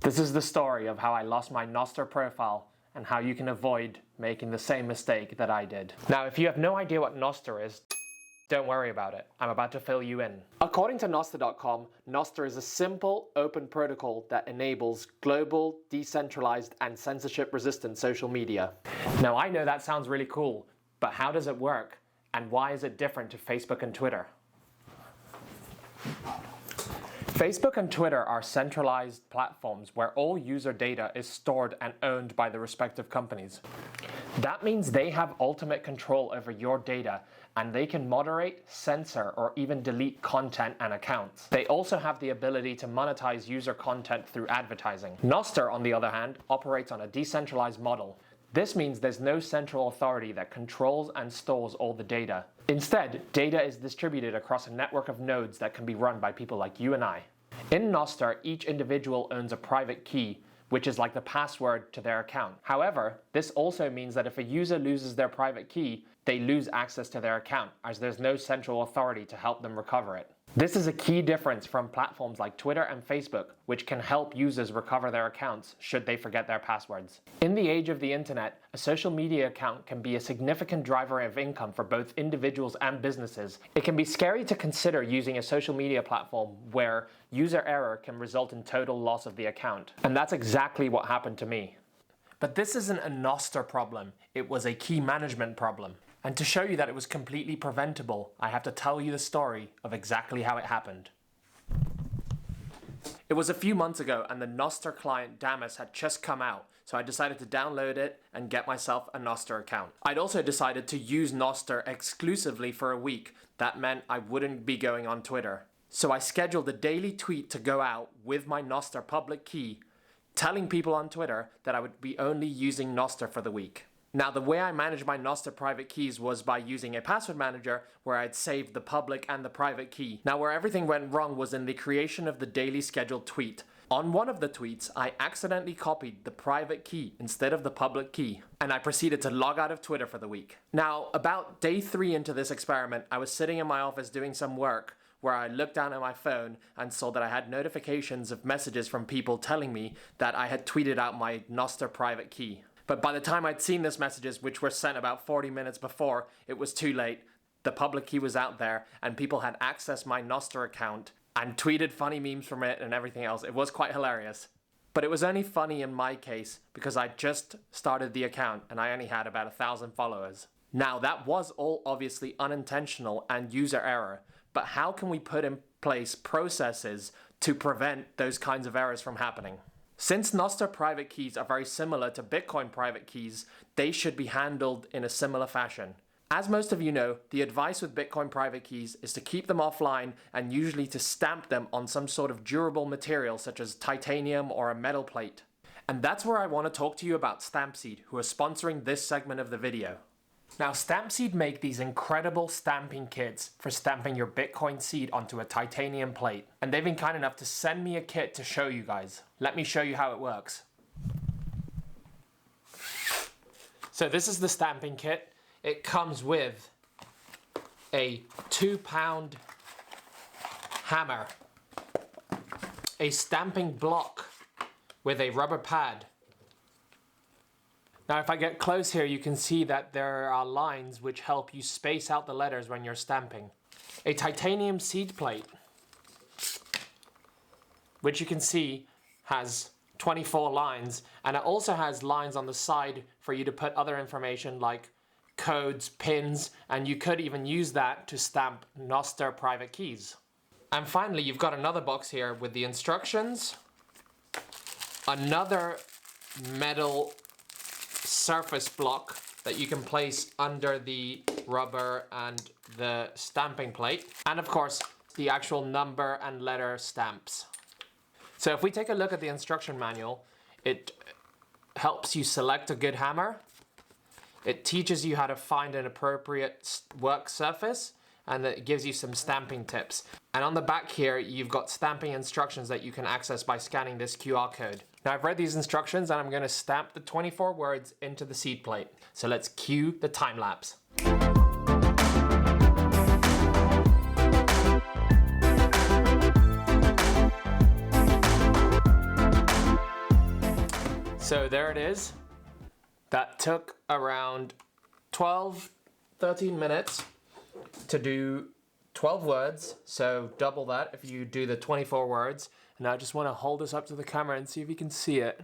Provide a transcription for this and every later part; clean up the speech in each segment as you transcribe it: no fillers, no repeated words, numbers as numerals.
This is the story of how I lost my Nostr profile and how you can avoid making the same mistake that I did. Now, if you have no idea what Nostr is, don't worry about it. I'm about to fill you in. According to Nostr.com, Nostr is a simple, open protocol that enables global, decentralized, and censorship-resistant social media. Now, I know that sounds really cool, but how does it work? And why is it different to Facebook and Twitter? Facebook and Twitter are centralized platforms where all user data is stored and owned by the respective companies. That means they have ultimate control over your data, and they can moderate, censor, or even delete content and accounts. They also have the ability to monetize user content through advertising. Nostr, on the other hand, operates on a decentralized model. This means there's no central authority that controls and stores all the data. Instead, data is distributed across a network of nodes that can be run by people like you and I. In Nostr, each individual owns a private key, which is like the password to their account. However, this also means that if a user loses their private key, they lose access to their account, as there's no central authority to help them recover it. This is a key difference from platforms like Twitter and Facebook, which can help users recover their accounts should they forget their passwords. In the age of the internet, a social media account can be a significant driver of income for both individuals and businesses. It can be scary to consider using a social media platform where user error can result in total loss of the account. And that's exactly what happened to me. But this isn't a Nostr problem, it was a key management problem. And to show you that it was completely preventable, I have to tell you the story of exactly how it happened. It was a few months ago and the Nostr client Damus had just come out, so I decided to download it and get myself a Nostr account. I'd also decided to use Nostr exclusively for a week. That meant I wouldn't be going on Twitter. So I scheduled a daily tweet to go out with my Nostr public key, telling people on Twitter that I would be only using Nostr for the week. Now, the way I managed my Nostr private keys was by using a password manager where I'd saved the public and the private key. Now, where everything went wrong was in the creation of the daily scheduled tweet. On one of the tweets, I accidentally copied the private key instead of the public key, and I proceeded to log out of Twitter for the week. Now, about day 3 into this experiment, I was sitting in my office doing some work where I looked down at my phone and saw that I had notifications of messages from people telling me that I had tweeted out my Nostr private key. But by the time I'd seen these messages, which were sent about 40 minutes before, it was too late. The public key was out there, and people had accessed my Nostr account and tweeted funny memes from it and everything else. It was quite hilarious. But it was only funny in my case because I just started the account and I only had about 1,000 followers. Now, that was all obviously unintentional and user error, but how can we put in place processes to prevent those kinds of errors from happening? Since Nostr private keys are very similar to Bitcoin private keys, they should be handled in a similar fashion. As most of you know, the advice with Bitcoin private keys is to keep them offline and usually to stamp them on some sort of durable material such as titanium or a metal plate. And that's where I want to talk to you about Stampseed, who are sponsoring this segment of the video. Now, Stampseed make these incredible stamping kits for stamping your Bitcoin seed onto a titanium plate. And they've been kind enough to send me a kit to show you guys. Let me show you how it works. So this is the stamping kit. It comes with a 2-pound hammer, a stamping block with a rubber pad. Now, if I get close here, you can see that there are lines which help you space out the letters when you're stamping. A titanium seed plate, which you can see has 24 lines, and it also has lines on the side for you to put other information like codes, pins, and you could even use that to stamp Nostr private keys. And finally, you've got another box here with the instructions, another metal surface block that you can place under the rubber and the stamping plate, and of course the actual number and letter stamps. So if we take a look at the instruction manual, it helps you select a good hammer, it teaches you how to find an appropriate work surface, and it gives you some stamping tips. And on the back here, you've got stamping instructions that you can access by scanning this QR code. Now, I've read these instructions and I'm going to stamp the 24 words into the seed plate. So let's cue the time lapse. So there it is. That took around 13 minutes to do 12 words, so double that if you do the 24 words. And I just want to hold this up to the camera and see if you can see it.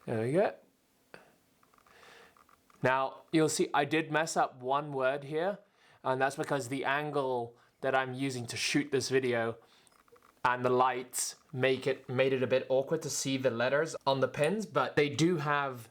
There we go. Now, you'll see I did mess up one word here, and that's because the angle that I'm using to shoot this video and the lights made it a bit awkward to see the letters on the pins, but they do have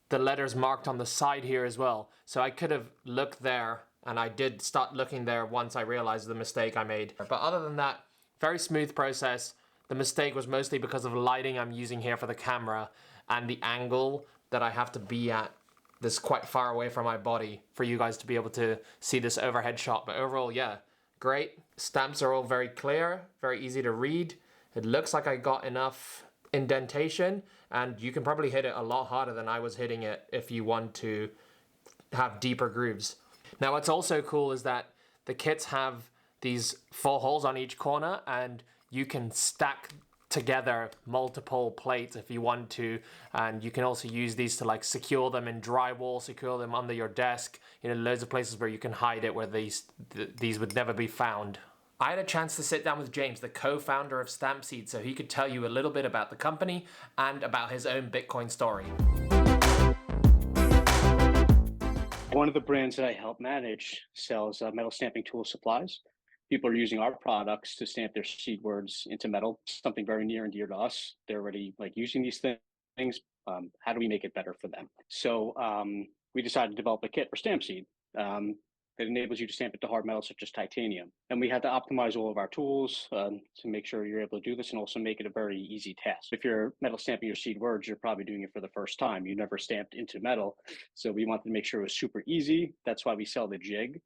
the letters marked on the side here as well. So I could have looked there, and I did start looking there once I realized the mistake I made. But other than that, very smooth process. The mistake was mostly because of lighting I'm using here for the camera and the angle that I have to be at. This is quite far away from my body for you guys to be able to see this overhead shot. But overall, yeah, great. Stamps are all very clear, very easy to read. It looks like I got enough indentation, and you can probably hit it a lot harder than I was hitting it if you want to have deeper grooves. Now, what's also cool is that the kits have these 4 holes on each corner, and you can stack together multiple plates if you want to, and you can also use these to like secure them in drywall, secure them under your desk, you know, loads of places where you can hide it where these would never be found. I had a chance to sit down with James, the co-founder of Stampseed, so he could tell you a little bit about the company and about his own Bitcoin story. One of the brands that I help manage sells metal stamping tool supplies. People are using our products to stamp their seed words into metal, something very near and dear to us. They're already like using these things. How do we make it better for them? So we decided to develop a kit for Stampseed that enables you to stamp it to hard metals such as titanium. And we had to optimize all of our tools to make sure you're able to do this and also make it a very easy task. If you're metal stamping your seed words, you're probably doing it for the first time. You never stamped into metal. So we wanted to make sure it was super easy. That's why we sell the jig,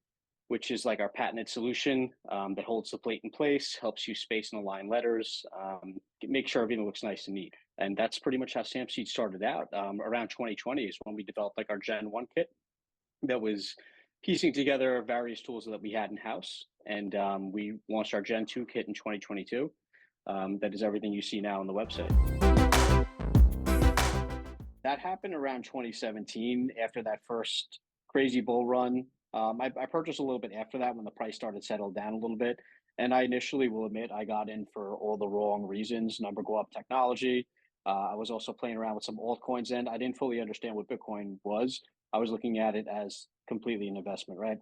which is like our patented solution that holds the plate in place, helps you space and align letters, make sure everything looks nice and neat. And that's pretty much how Stampseed started out. Around 2020 is when we developed like our Gen 1 kit that was piecing together various tools that we had in-house. And we launched our Gen 2 kit in 2022. That is everything you see now on the website. That happened around 2017 after that first crazy bull run. I purchased a little bit after that when the price started settled down a little bit. And I initially will admit I got in for all the wrong reasons, number go up technology. I was also playing around with some altcoins, and I didn't fully understand what Bitcoin was. I was looking at it as completely an investment, right?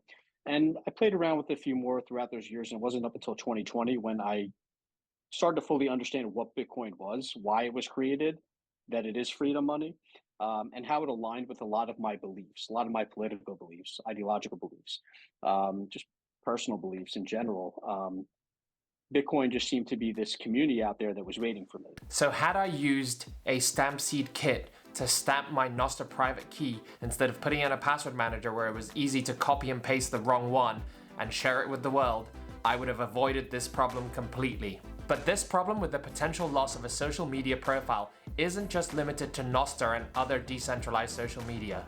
And I played around with a few more throughout those years, and it wasn't up until 2020 when I started to fully understand what Bitcoin was, why it was created, that it is freedom money, and how it aligned with a lot of my beliefs, a lot of my political beliefs, ideological beliefs, just personal beliefs in general. Bitcoin just seemed to be this community out there that was waiting for me. So had I used a Stampseed kit to stamp my Nostr private key instead of putting in a password manager where it was easy to copy and paste the wrong one and share it with the world, I would have avoided this problem completely. But this problem with the potential loss of a social media profile isn't just limited to Nostr and other decentralized social media.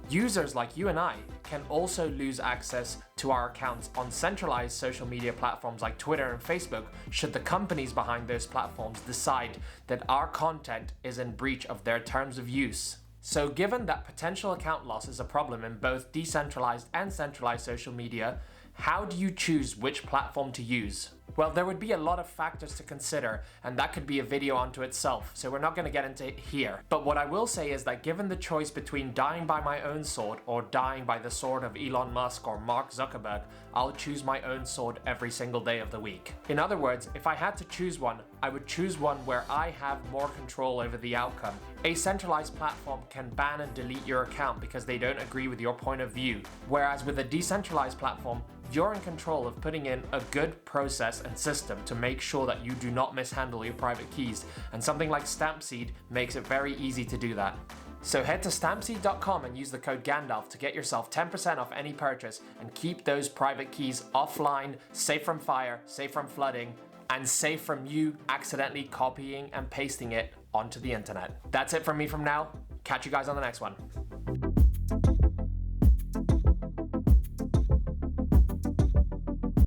Users like you and I can also lose access to our accounts on centralized social media platforms like Twitter and Facebook should the companies behind those platforms decide that our content is in breach of their terms of use. So given that potential account loss is a problem in both decentralized and centralized social media, how do you choose which platform to use? Well, there would be a lot of factors to consider, and that could be a video unto itself, so we're not going to get into it here. But what I will say is that given the choice between dying by my own sword or dying by the sword of Elon Musk or Mark Zuckerberg, I'll choose my own sword every single day of the week. In other words, if I had to choose one, I would choose one where I have more control over the outcome. A centralized platform can ban and delete your account because they don't agree with your point of view, whereas with a decentralized platform, you're in control of putting in a good process and system to make sure that you do not mishandle your private keys, and something like Stampseed makes it very easy to do that. So head to stampseed.com and use the code Gandalf to get yourself 10% off any purchase and keep those private keys offline, safe from fire, safe from flooding, and safe from you accidentally copying and pasting it onto the internet. That's it from me from now. Catch you guys on the next one.